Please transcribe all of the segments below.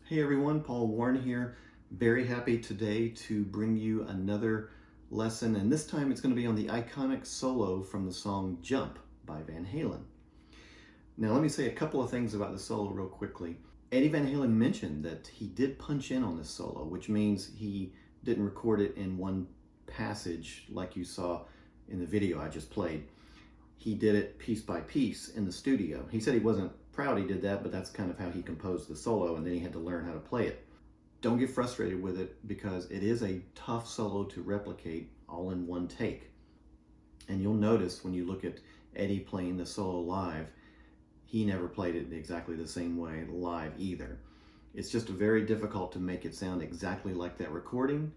Hey everyone, Paul Warren here. Very happy today to bring you another lesson, and this time it's going to be on the iconic solo from the song Jump by Van Halen. Now let me say a couple of things about the solo real quickly. Eddie Van Halen mentioned that he did punch in on this solo, which means he didn't record it in one passage like you saw in the video I just played. He did it piece by piece in the studio. He said he wasn't proud he did that, but that's kind of how he composed the solo, and then he had to learn how to play it. Don't get frustrated with it because it is a tough solo to replicate all in one take. And you'll notice when you look at Eddie playing the solo live, he never played it exactly the same way live either. It's just very difficult to make it sound exactly like that recording.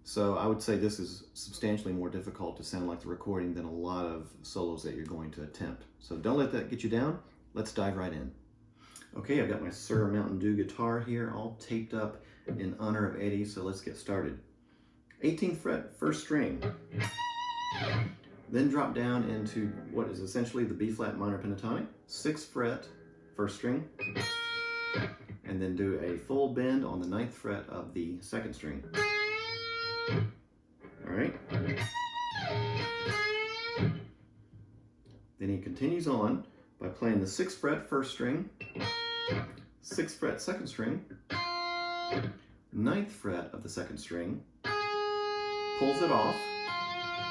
So I would say this is substantially more difficult to sound like the recording than a lot of solos that you're going to attempt. So don't let that get you down. Let's dive right in. Okay, I've got my Sir Mountain Dew guitar here, all taped up in honor of Eddie, so let's get started. 18th fret, first string. Then drop down into what is essentially the B flat minor pentatonic, 6th fret, first string, and then do a full bend on the 9th fret of the 2nd string. All right. Then he continues on by playing the 6th fret, first string, 6th fret, 2nd string, 9th fret of the 2nd string, pulls it off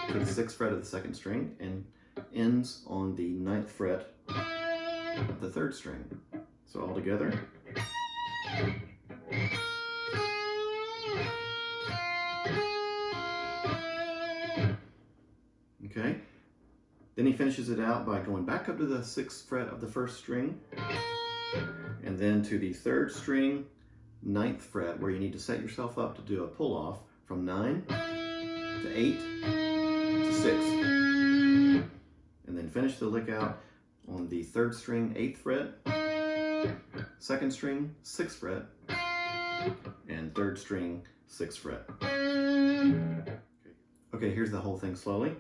to the 6th fret of the 2nd string, and ends on the 9th fret of the 3rd string. So all together. Okay. Then he finishes it out by going back up to the 6th fret of the 1st string, and then to the 3rd string, 9th fret, where you need to set yourself up to do a pull off from 9 to 8 to 6. And then finish the lick out on the 3rd string, 8th fret, 2nd string, 6th fret, and 3rd string, 6th fret. Okay, here's the whole thing slowly.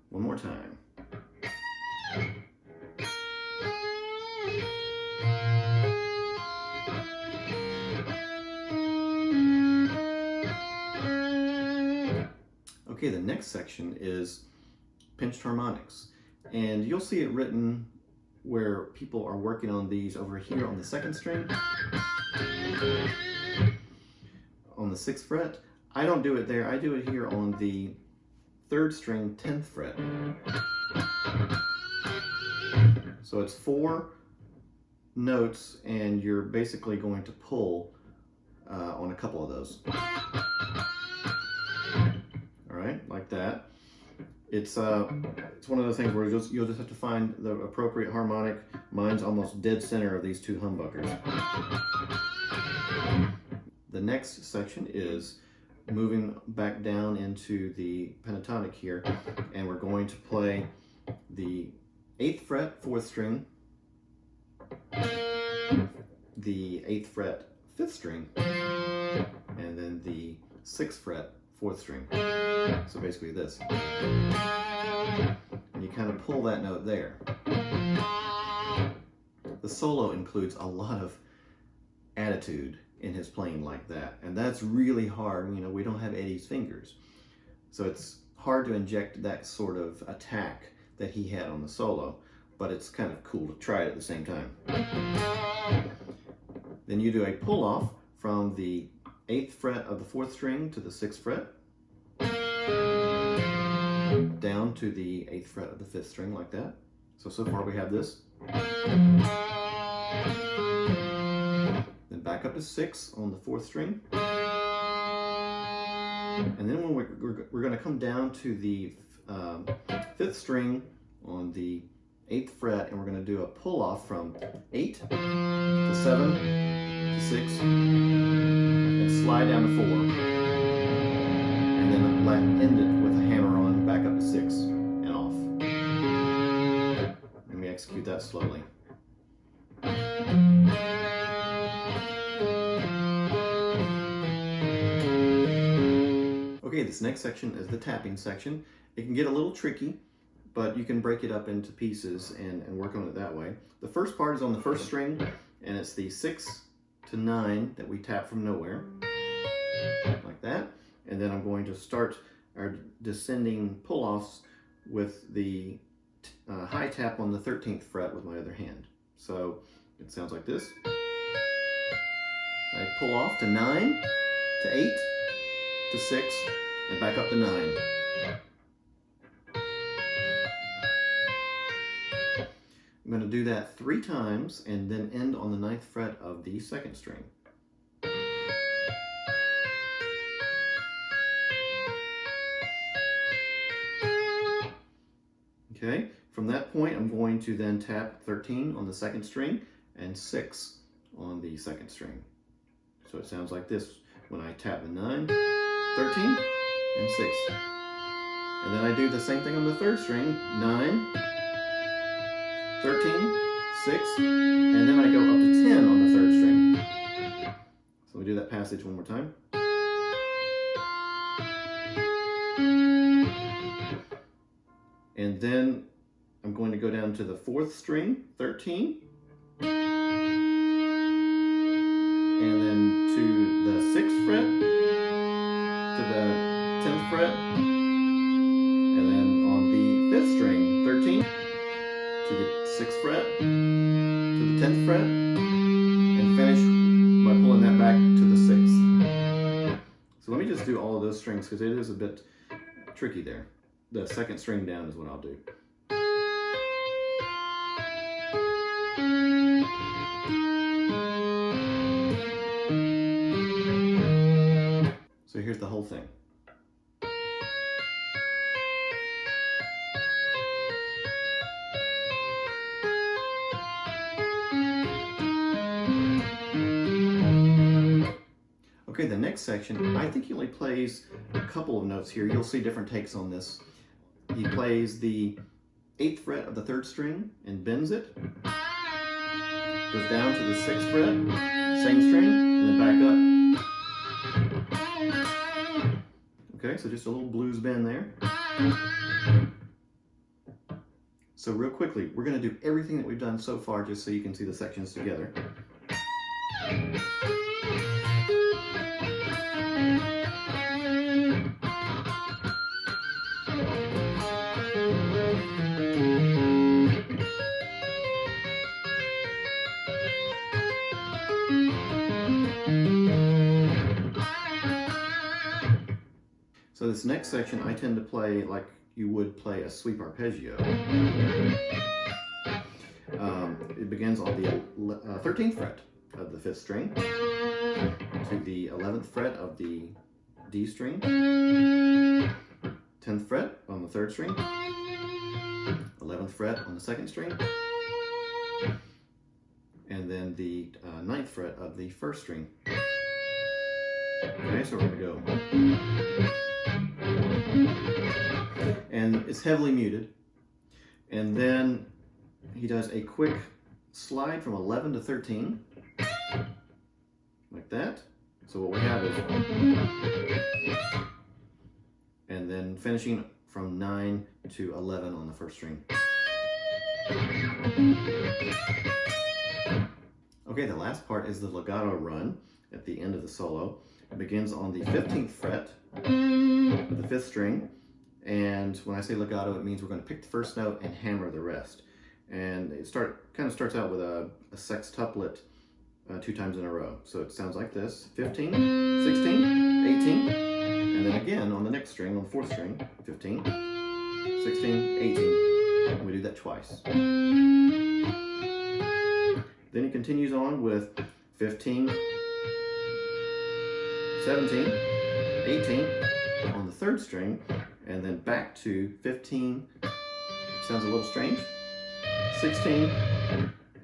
One more time. Okay, the next section is pinched harmonics, and you'll see it written where people are working on these over here on the 2nd string, on the 6th fret. I don't do it there, I do it here on the 3rd string, 10th fret. So it's 4 notes, and you're basically going to pull on a couple of those. All right, like that. It's one of those things where you'll just have to find the appropriate harmonic. Mine's almost dead center of these two humbuckers. The next section is moving back down into the pentatonic here, and we're going to play the 8th fret, 4th string, the 8th fret, 5th string, and then the 6th fret, 4th string. So basically this. And you kind of pull that note there. The solo includes a lot of attitude in his playing like that, and that's really hard. You know, we don't have Eddie's fingers, so it's hard to inject that sort of attack that he had on the solo, but it's kind of cool to try it at the same time. Then you do a pull off from the 8th fret of the 4th string to the 6th fret, down to the 8th fret of the 5th string, like that. So far we have this. Then back up to 6 on the 4th string. And then when we're going to come down to the 5th string on the 8th fret, and we're going to do a pull off from 8 to 7 to 6 and slide down to 4, and then end it with a hammer on back up to 6 and off. Let me execute that slowly. Okay, this next section is the tapping section. It can get a little tricky, but you can break it up into pieces and work on it that way. The first part is on the 1st string, and it's the 6 to 9 that we tap from nowhere, like that. And then I'm going to start our descending pull-offs with the high tap on the 13th fret with my other hand. So it sounds like this. I pull off to 9, to 8, to 6, and back up to 9. I'm going to do that 3 times and then end on the 9th fret of the 2nd string. Okay, from that point I'm going to then tap 13 on the 2nd string and 6 on the 2nd string. So it sounds like this when I tap the 9, 13, and 6. And then I do the same thing on the 3rd string, 9, 13, 6, and then I go up to 10 on the 3rd string. So we do that passage one more time. And then I'm going to go down to the 4th string, 13, and then to the 6th fret, to the 10th fret, and then on the 5th string, 13, to the 6th fret, to the 10th fret, and finish by pulling that back to the 6th. So let me just do all of those strings because it is a bit tricky there. The 2nd string down is what I'll do. So here's the whole thing. Okay, the next section, I think he only plays a couple of notes here. You'll see different takes on this. He plays the 8th fret of the 3rd string and bends it. Goes down to the 6th fret, same string, and then back up. Okay, so just a little blues bend there. So real quickly, we're going to do everything that we've done so far just so you can see the sections together. So this next section I tend to play like you would play a sweep arpeggio. It begins on the 13th fret of the 5th string to the 11th fret of the D string, 10th fret on the 3rd string, 11th fret on the 2nd string, and then the 9th fret of the 1st string. Okay, so we're going to go. And it's heavily muted. And then he does a quick slide from 11 to 13, like that. So what we have is, and then finishing from 9 to 11 on the 1st string. Okay, the last part is the legato run at the end of the solo. It begins on the 15th fret of the 5th string, and when I say legato, it means we're going to pick the first note and hammer the rest. And it kind of starts out with a sextuplet 2 times in a row. So it sounds like this: 15, 16, 18, and then again on the next string, on the 4th string, 15, 16, 18. And we do that twice. Then it continues on with 15, 17, 18, on the third string, and then back to 15, sounds a little strange, 16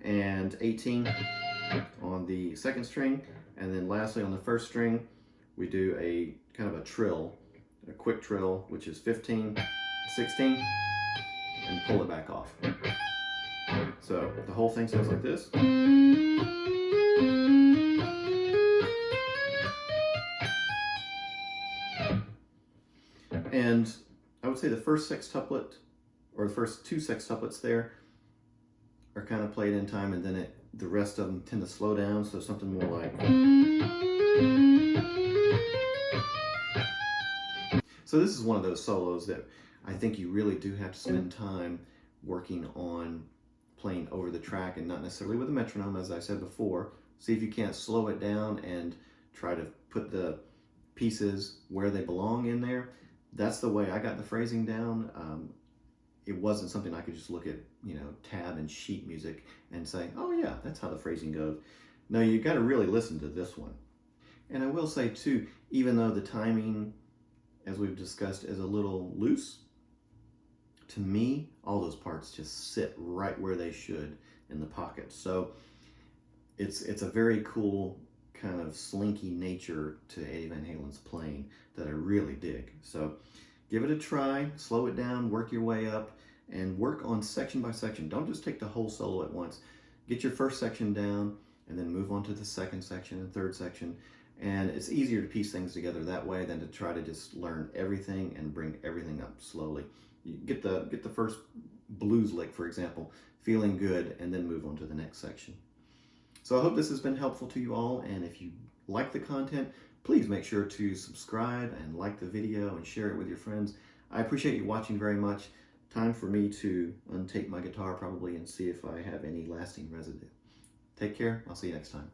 and 18 on the second string, and then lastly on the first string we do a kind of a trill, a quick trill, which is 15, 16, and pull it back off. So the whole thing sounds like this. And I would say the first sextuplet, or the first two sextuplets there, are kind of played in time, and then the rest of them tend to slow down, so something more like. So this is one of those solos that I think you really do have to spend time working on playing over the track, and not necessarily with a metronome, as I said before. See if you can't slow it down and try to put the pieces where they belong in there. That's the way I got the phrasing down. It wasn't something I could just look at, tab and sheet music and say, oh yeah, that's how the phrasing goes. No, you got to really listen to this one. And I will say too, even though the timing, as we've discussed, is a little loose, to me, all those parts just sit right where they should in the pocket. So it's a very cool kind of slinky nature to Eddie Van Halen's playing that I really dig. So give it a try, slow it down, work your way up, and work on section by section. Don't just take the whole solo at once. Get your first section down and then move on to the second section and third section. And it's easier to piece things together that way than to try to just learn everything and bring everything up slowly. You get the first blues lick, for example, feeling good, and then move on to the next section. So I hope this has been helpful to you all, and if you like the content, please make sure to subscribe and like the video and share it with your friends. I appreciate you watching very much. Time for me to untape my guitar probably and see if I have any lasting residue. Take care. I'll see you next time.